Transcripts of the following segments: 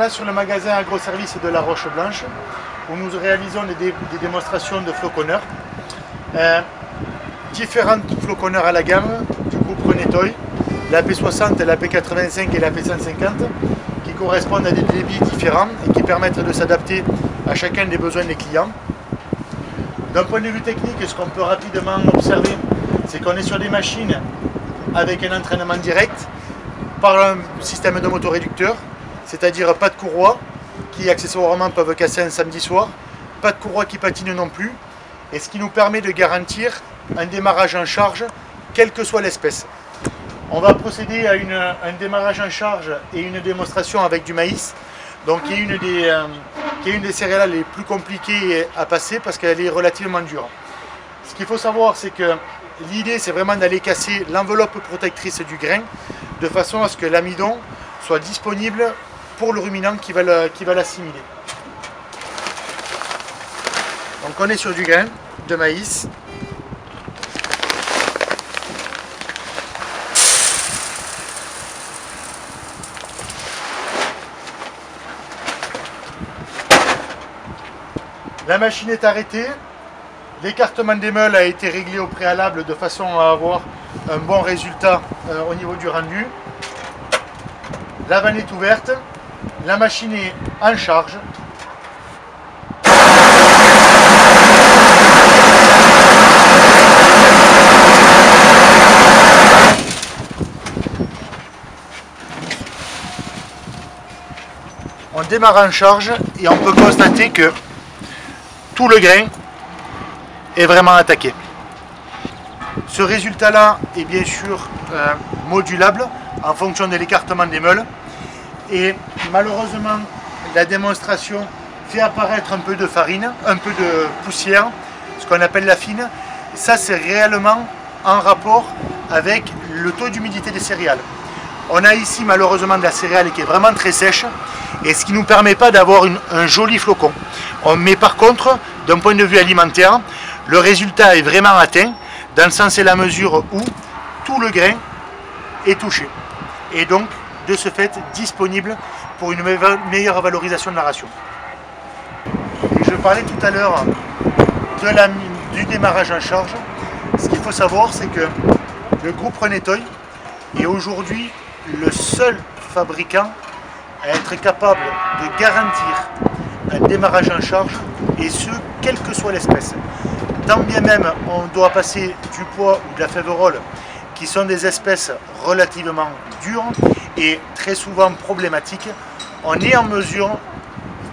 là sur le magasin agro-service de La Roche-Blanche où nous réalisons des démonstrations de floconneurs. Différents floconneurs à la gamme du groupe Renetoy, la P60, la P85 et la P150 qui correspondent à des débits différents et qui permettent de s'adapter à chacun des besoins des clients. D'un point de vue technique, ce qu'on peut rapidement observer, c'est qu'on est sur des machines avec un entraînement direct par un système de motoréducteur, c'est-à-dire pas de courroie qui accessoirement peuvent casser un samedi soir, pas de courroie qui patine non plus, et ce qui nous permet de garantir un démarrage en charge, quelle que soit l'espèce. On va procéder à un démarrage en charge et une démonstration avec du maïs, donc qui est une des céréales les plus compliquées à passer parce qu'elle est relativement dure. Ce qu'il faut savoir, c'est que l'idée, c'est vraiment d'aller casser l'enveloppe protectrice du grain de façon à ce que l'amidon soit disponible pour le ruminant qui va l'assimiler. Donc on est sur du grain de maïs. La machine est arrêtée, l'écartement des meules a été réglé au préalable de façon à avoir un bon résultat au niveau du rendu. La vanne est ouverte, la machine est en charge. On démarre en charge et on peut constater que tout le grain est vraiment attaqué. Ce résultat-là est bien sûr modulable en fonction de l'écartement des meules. Et malheureusement, la démonstration fait apparaître un peu de farine, un peu de poussière, ce qu'on appelle la fine. Ça, c'est réellement en rapport avec le taux d'humidité des céréales. On a ici malheureusement de la céréale qui est vraiment très sèche et ce qui ne nous permet pas d'avoir un joli flocon. Mais par contre, d'un point de vue alimentaire, le résultat est vraiment atteint dans le sens et la mesure où tout le grain est touché et donc de ce fait disponible pour une meilleure valorisation de la ration. Et je parlais tout à l'heure du démarrage en charge. Ce qu'il faut savoir, c'est que le groupe Renetoy est aujourd'hui le seul fabricant à être capable de garantir un démarrage en charge, et ce, quelle que soit l'espèce. Tant bien même on doit passer du pois ou de la féverole, qui sont des espèces relativement dures et très souvent problématiques, on est en mesure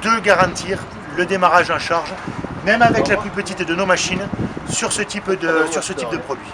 de garantir le démarrage en charge, même avec la plus petite de nos machines, sur ce type de produit.